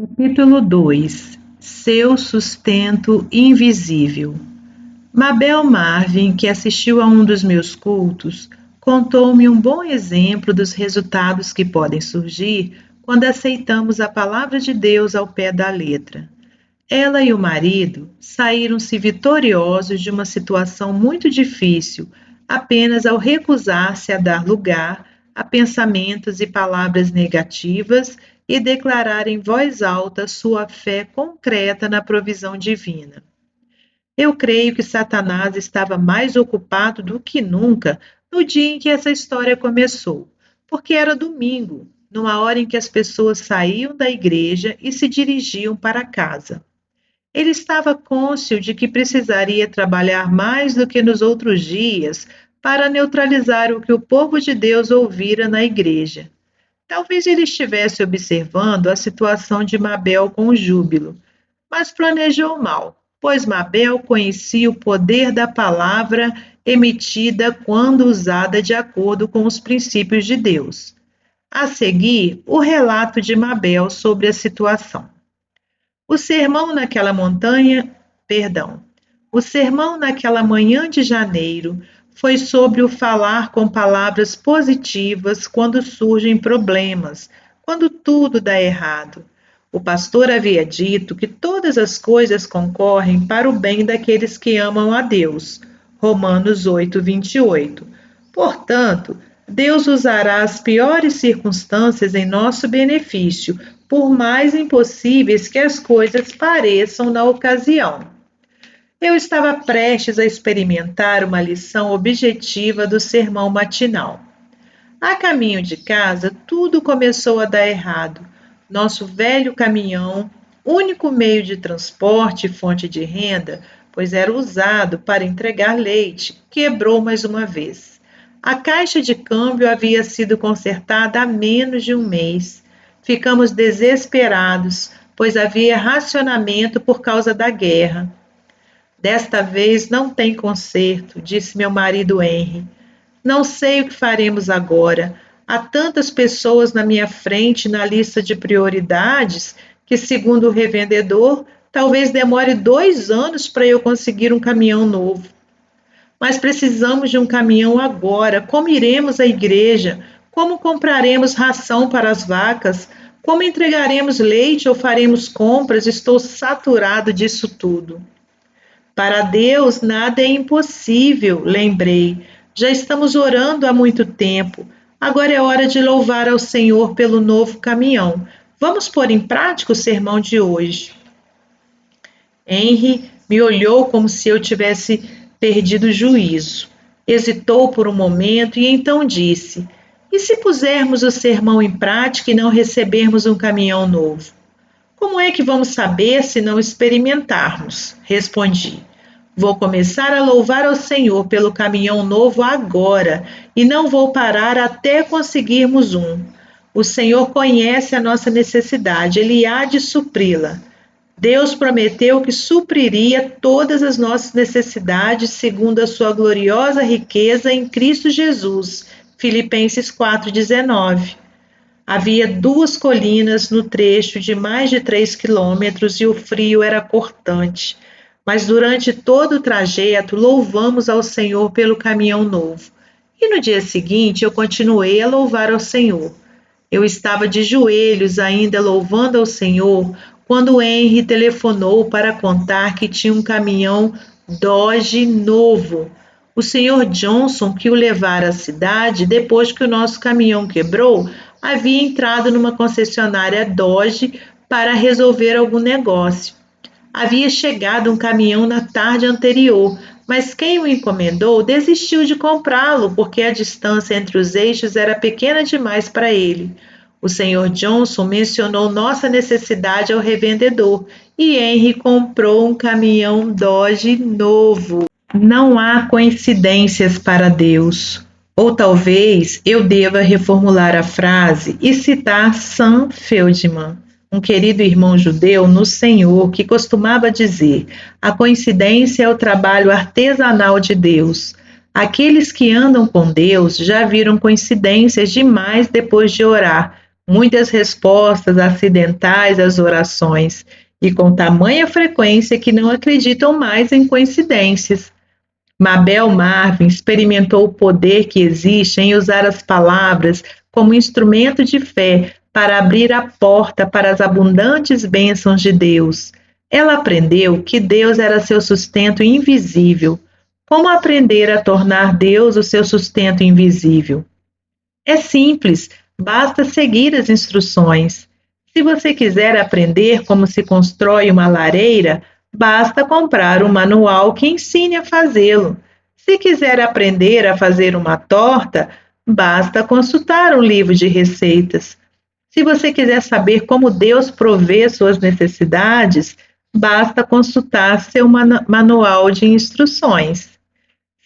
Capítulo 2. Seu sustento invisível. Mabel Marvin, que assistiu a um dos meus cultos, contou-me um bom exemplo dos resultados que podem surgir quando aceitamos a palavra de Deus ao pé da letra. Ela e o marido saíram-se vitoriosos de uma situação muito difícil apenas ao recusar-se a dar lugar a pensamentos e palavras negativas e declarar em voz alta sua fé concreta na provisão divina. Eu creio que Satanás estava mais ocupado do que nunca no dia em que essa história começou, porque era domingo, numa hora em que as pessoas saíam da igreja e se dirigiam para casa. Ele estava cônscio de que precisaria trabalhar mais do que nos outros dias para neutralizar o que o povo de Deus ouvira na igreja. Talvez ele estivesse observando a situação de Mabel com júbilo, mas planejou mal, pois Mabel conhecia o poder da palavra emitida quando usada de acordo com os princípios de Deus. A seguir, o relato de Mabel sobre a situação. O sermão naquela manhã de janeiro foi sobre o falar com palavras positivas quando surgem problemas, quando tudo dá errado. O pastor havia dito que todas as coisas concorrem para o bem daqueles que amam a Deus. Romanos 8:28. Portanto, Deus usará as piores circunstâncias em nosso benefício, por mais impossíveis que as coisas pareçam na ocasião. Eu estava prestes a experimentar uma lição objetiva do sermão matinal. A caminho de casa, tudo começou a dar errado. Nosso velho caminhão, único meio de transporte e fonte de renda, pois era usado para entregar leite, quebrou mais uma vez. A caixa de câmbio havia sido consertada há menos de um mês. Ficamos desesperados, pois havia racionamento por causa da guerra. Desta vez não tem conserto, disse meu marido Henry. Não sei o que faremos agora. Há tantas pessoas na minha frente na lista de prioridades que, segundo o revendedor, talvez demore 2 anos para eu conseguir um caminhão novo. Mas precisamos de um caminhão agora. Como iremos à igreja? Como compraremos ração para as vacas? Como entregaremos leite ou faremos compras? Estou saturado disso tudo. Para Deus nada é impossível, lembrei. Já estamos orando há muito tempo. Agora é hora de louvar ao Senhor pelo novo caminhão. Vamos pôr em prática o sermão de hoje. Henry me olhou como se eu tivesse perdido o juízo. Hesitou por um momento e então disse: E se pusermos o sermão em prática e não recebermos um caminhão novo? Como é que vamos saber se não experimentarmos? Respondi. Vou começar a louvar ao Senhor pelo caminhão novo agora e não vou parar até conseguirmos um. O Senhor conhece a nossa necessidade, Ele há de supri-la. Deus prometeu que supriria todas as nossas necessidades segundo a sua gloriosa riqueza em Cristo Jesus. Filipenses 4:19. Havia 2 colinas no trecho de mais de 3 quilômetros e o frio era cortante. Mas durante todo o trajeto louvamos ao Senhor pelo caminhão novo. E no dia seguinte eu continuei a louvar ao Senhor. Eu estava de joelhos ainda louvando ao Senhor quando Henry telefonou para contar que tinha um caminhão Dodge novo. O Sr. Johnson, que o levara à cidade depois que o nosso caminhão quebrou, havia entrado numa concessionária Dodge para resolver algum negócio. Havia chegado um caminhão na tarde anterior, mas quem o encomendou desistiu de comprá-lo porque a distância entre os eixos era pequena demais para ele. O Sr. Johnson mencionou nossa necessidade ao revendedor e Henry comprou um caminhão Dodge novo. Não há coincidências para Deus. Ou talvez eu deva reformular a frase e citar Sam Feldman, um querido irmão judeu no Senhor que costumava dizer: a coincidência é o trabalho artesanal de Deus. Aqueles que andam com Deus já viram coincidências demais depois de orar. muitas respostas acidentais às orações e com tamanha frequência que não acreditam mais em coincidências. Mabel Marvin experimentou o poder que existe em usar as palavras como instrumento de fé para abrir a porta para as abundantes bênçãos de Deus. Ela aprendeu que Deus era seu sustento invisível. Como aprender a tornar Deus o seu sustento invisível? É simples, basta seguir as instruções. Se você quiser aprender como se constrói uma lareira, basta comprar um manual que ensine a fazê-lo. Se quiser aprender a fazer uma torta, basta consultar um livro de receitas. Se você quiser saber como Deus provê suas necessidades, basta consultar seu manual de instruções.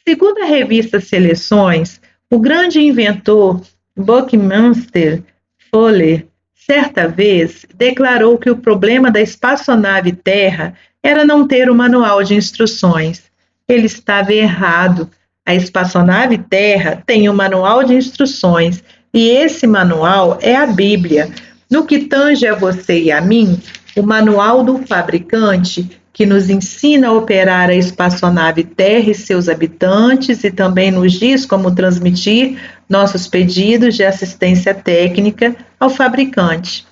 Segundo a revista Seleções, o grande inventor Buckminster Fuller, certa vez, declarou que o problema da espaçonave Terra era não ter um manual de instruções. Ele estava errado. A espaçonave Terra tem um manual de instruções e esse manual é a Bíblia. No que tange a você e a mim, o manual do fabricante que nos ensina a operar a espaçonave Terra e seus habitantes e também nos diz como transmitir nossos pedidos de assistência técnica ao fabricante.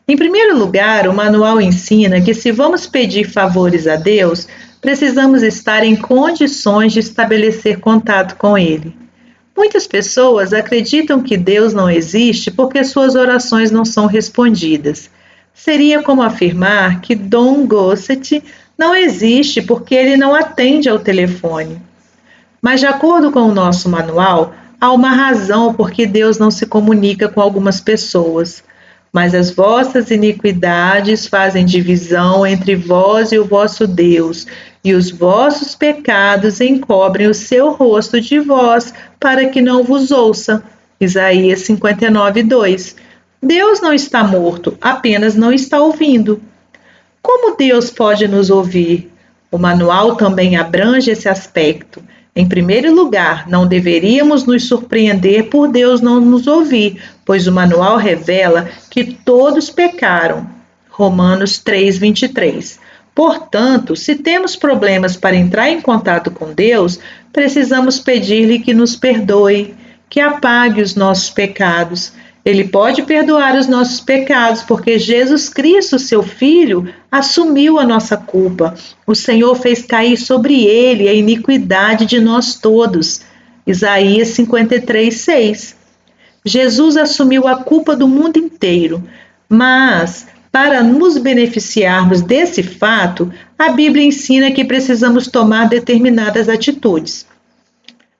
Em primeiro lugar, o manual ensina que se vamos pedir favores a Deus, precisamos estar em condições de estabelecer contato com Ele. Muitas pessoas acreditam que Deus não existe porque suas orações não são respondidas. Seria como afirmar que Dom Gossett não existe porque ele não atende ao telefone. Mas, de acordo com o nosso manual, há uma razão por que Deus não se comunica com algumas pessoas. Mas as vossas iniquidades fazem divisão entre vós e o vosso Deus, e os vossos pecados encobrem o seu rosto de vós, para que não vos ouça. Isaías 59:2. Deus não está morto, apenas não está ouvindo. Como Deus pode nos ouvir? O manual também abrange esse aspecto. Em primeiro lugar, não deveríamos nos surpreender por Deus não nos ouvir, pois o manual revela que todos pecaram. Romanos 3:23. Portanto, se temos problemas para entrar em contato com Deus, precisamos pedir-lhe que nos perdoe, que apague os nossos pecados. Ele pode perdoar os nossos pecados, porque Jesus Cristo, seu Filho, assumiu a nossa culpa. O Senhor fez cair sobre ele a iniquidade de nós todos. Isaías 53:6. Jesus assumiu a culpa do mundo inteiro, mas, para nos beneficiarmos desse fato, a Bíblia ensina que precisamos tomar determinadas atitudes.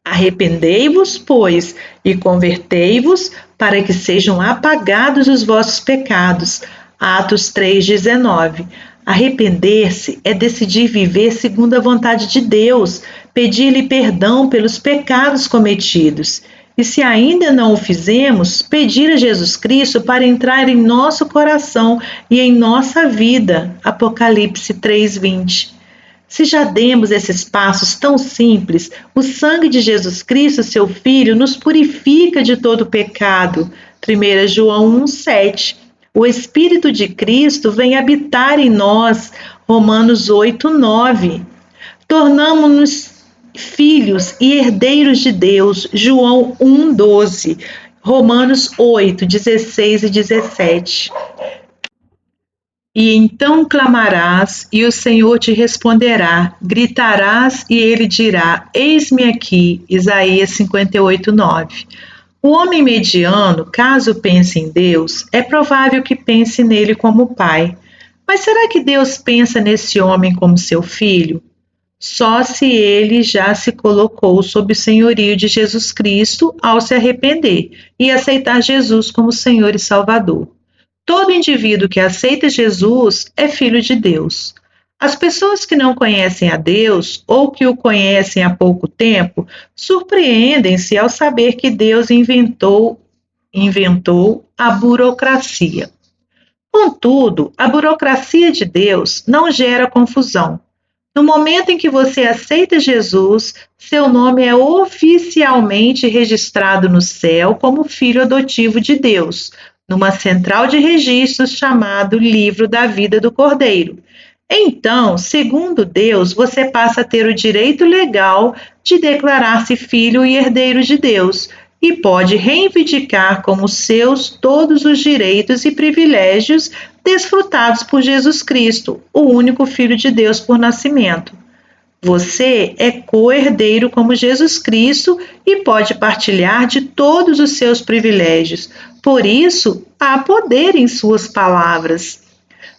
Arrependei-vos, pois, e convertei-vos, para que sejam apagados os vossos pecados. Atos 3:19. Arrepender-se é decidir viver segundo a vontade de Deus, pedir-lhe perdão pelos pecados cometidos. E se ainda não o fizemos, pedir a Jesus Cristo para entrar em nosso coração e em nossa vida. Apocalipse 3:20. Se já demos esses passos tão simples, o sangue de Jesus Cristo, seu Filho, nos purifica de todo pecado. 1 João 1:7. O Espírito de Cristo vem habitar em nós. Romanos 8:9. Tornamo-nos filhos e herdeiros de Deus. João 1:12. Romanos 8:16 e 17. E então clamarás, e o Senhor te responderá, gritarás, e ele dirá, eis-me aqui, Isaías 58:9. O homem mediano, caso pense em Deus, é provável que pense nele como pai. Mas será que Deus pensa nesse homem como seu filho? Só se ele já se colocou sob o senhorio de Jesus Cristo ao se arrepender e aceitar Jesus como Senhor e Salvador. Todo indivíduo que aceita Jesus é filho de Deus. As pessoas que não conhecem a Deus ou que o conhecem há pouco tempo surpreendem-se ao saber que Deus inventou a burocracia. Contudo, a burocracia de Deus não gera confusão. No momento em que você aceita Jesus, seu nome é oficialmente registrado no céu como filho adotivo de Deus. numa central de registros chamado Livro da Vida do Cordeiro. Então, segundo Deus, você passa a ter o direito legal de declarar-se filho e herdeiro de Deus e pode reivindicar como seus todos os direitos e privilégios desfrutados por Jesus Cristo, o único Filho de Deus por nascimento. Você é co-herdeiro como Jesus Cristo e pode partilhar de todos os seus privilégios. Por isso, há poder em suas palavras.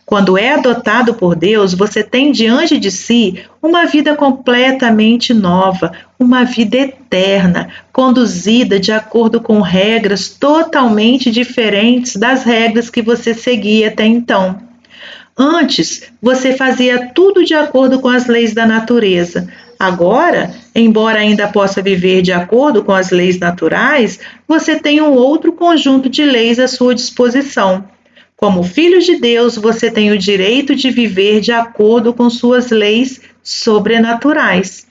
Quando é adotado por Deus, você tem diante de si uma vida completamente nova, uma vida eterna, conduzida de acordo com regras totalmente diferentes das regras que você seguia até então. Antes, você fazia tudo de acordo com as leis da natureza. Agora, embora ainda possa viver de acordo com as leis naturais, você tem um outro conjunto de leis à sua disposição. Como filho de Deus, você tem o direito de viver de acordo com suas leis sobrenaturais.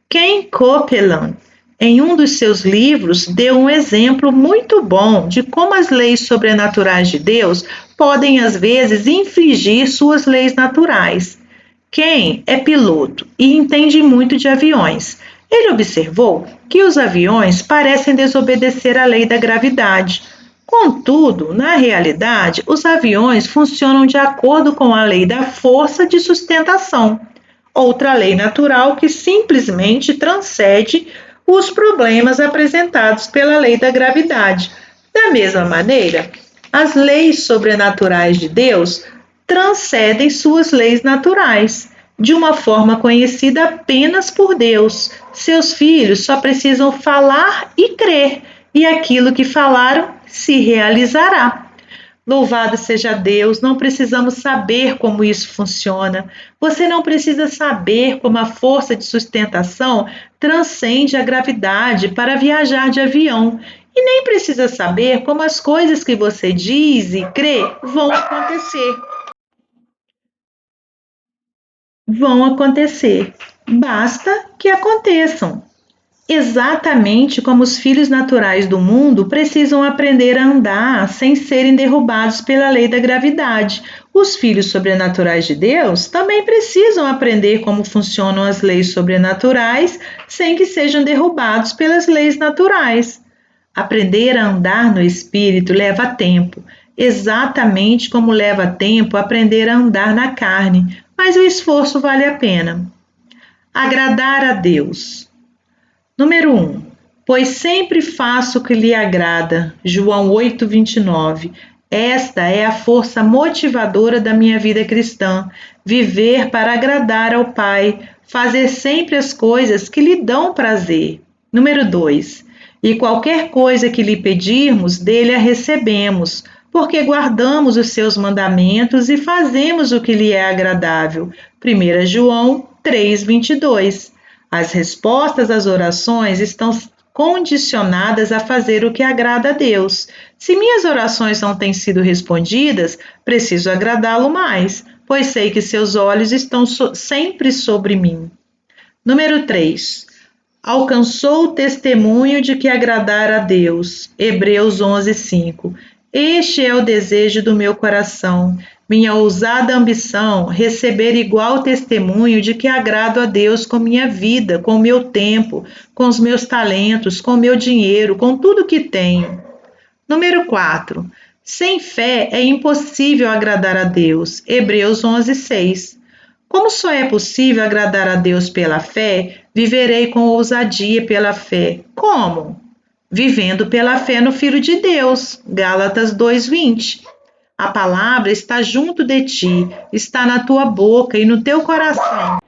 Ken Copeland, em um dos seus livros, deu um exemplo muito bom de como as leis sobrenaturais de Deus podem, às vezes, infringir suas leis naturais. Ken é piloto e entende muito de aviões. Ele observou que os aviões parecem desobedecer à lei da gravidade. Contudo, na realidade, os aviões funcionam de acordo com a lei da força de sustentação, outra lei natural que simplesmente transcende os problemas apresentados pela lei da gravidade. Da mesma maneira, as leis sobrenaturais de Deus transcendem suas leis naturais, de uma forma conhecida apenas por Deus. Seus filhos só precisam falar e crer, e aquilo que falaram se realizará. Louvado seja Deus, não precisamos saber como isso funciona. Você não precisa saber como a força de sustentação transcende a gravidade para viajar de avião. E nem precisa saber como as coisas que você diz e crê vão acontecer. Basta que aconteçam. Exatamente como os filhos naturais do mundo precisam aprender a andar sem serem derrubados pela lei da gravidade. Os filhos sobrenaturais de Deus também precisam aprender como funcionam as leis sobrenaturais sem que sejam derrubados pelas leis naturais. Aprender a andar no Espírito leva tempo, exatamente como leva tempo aprender a andar na carne, mas o esforço vale a pena. Agradar a Deus. Número 1. Pois sempre faço o que lhe agrada. João 8:29. Esta é a força motivadora da minha vida cristã. Viver para agradar ao Pai. Fazer sempre as coisas que lhe dão prazer. Número 2. E qualquer coisa que lhe pedirmos, dele a recebemos, porque guardamos os seus mandamentos e fazemos o que lhe é agradável. 1 João 3:22. As respostas às orações estão condicionadas a fazer o que agrada a Deus. Se minhas orações não têm sido respondidas, preciso agradá-lo mais, pois sei que seus olhos estão sempre sobre mim. Número 3. Alcançou o testemunho de que agradar a Deus. Hebreus 11:5. Este é o desejo do meu coração, minha ousada ambição, receber igual testemunho de que agrado a Deus com minha vida, com meu tempo, com os meus talentos, com meu dinheiro, com tudo que tenho. Número 4. Sem fé é impossível agradar a Deus. Hebreus 11:6. Como só é possível agradar a Deus pela fé, viverei com ousadia pela fé. Como? Vivendo pela fé no Filho de Deus. Gálatas 2:20. A palavra está junto de ti, está na tua boca e no teu coração.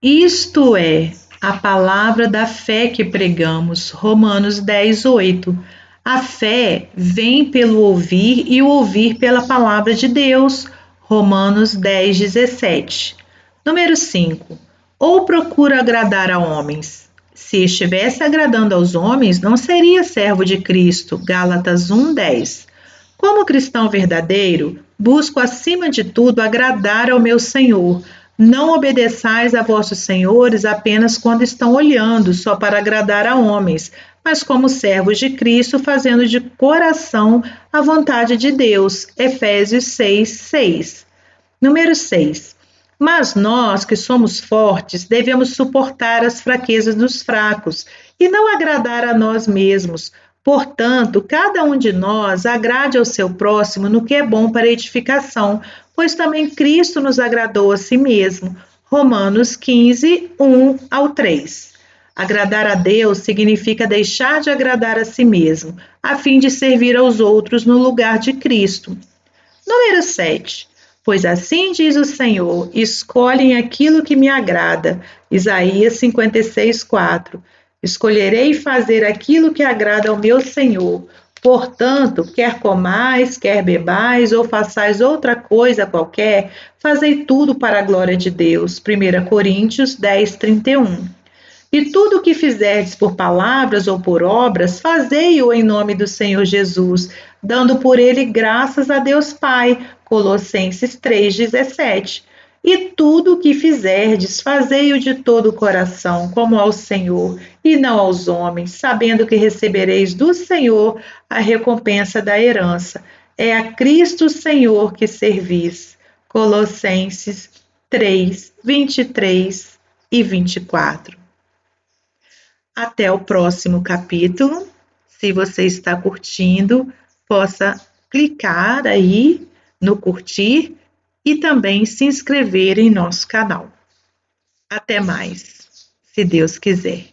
Isto é, a palavra da fé que pregamos. Romanos 10:8. A fé vem pelo ouvir e o ouvir pela palavra de Deus. Romanos 10:17. Número 5. Ou procura agradar a homens. Se estivesse agradando aos homens, não seria servo de Cristo. Gálatas 1:10. Como cristão verdadeiro, busco acima de tudo agradar ao meu Senhor. Não obedeçais a vossos senhores apenas quando estão olhando, só para agradar a homens, mas como servos de Cristo, fazendo de coração a vontade de Deus. Efésios 6:6. Número 6. Mas nós que somos fortes devemos suportar as fraquezas dos fracos e não agradar a nós mesmos. Portanto, cada um de nós agrade ao seu próximo no que é bom para edificação, pois também Cristo nos agradou a si mesmo. Romanos 15, 1-3. Agradar a Deus significa deixar de agradar a si mesmo, a fim de servir aos outros no lugar de Cristo. Número 7. Pois assim diz o Senhor: escolhem aquilo que me agrada. Isaías 56:4. Escolherei fazer aquilo que agrada ao meu Senhor. Portanto, quer comais, quer bebais ou façais outra coisa qualquer, fazei tudo para a glória de Deus. 1 Coríntios 10:31. E tudo o que fizerdes por palavras ou por obras, fazei-o em nome do Senhor Jesus, dando por ele graças a Deus Pai. Colossenses 3:17. E tudo o que fizerdes, fazei-o de todo o coração, como ao Senhor, e não aos homens, sabendo que recebereis do Senhor a recompensa da herança. É a Cristo Senhor que servis. Colossenses 3:23-24. Até o próximo capítulo. Se você está curtindo, possa clicar aí no curtir e também se inscrever em nosso canal. Até mais, se Deus quiser.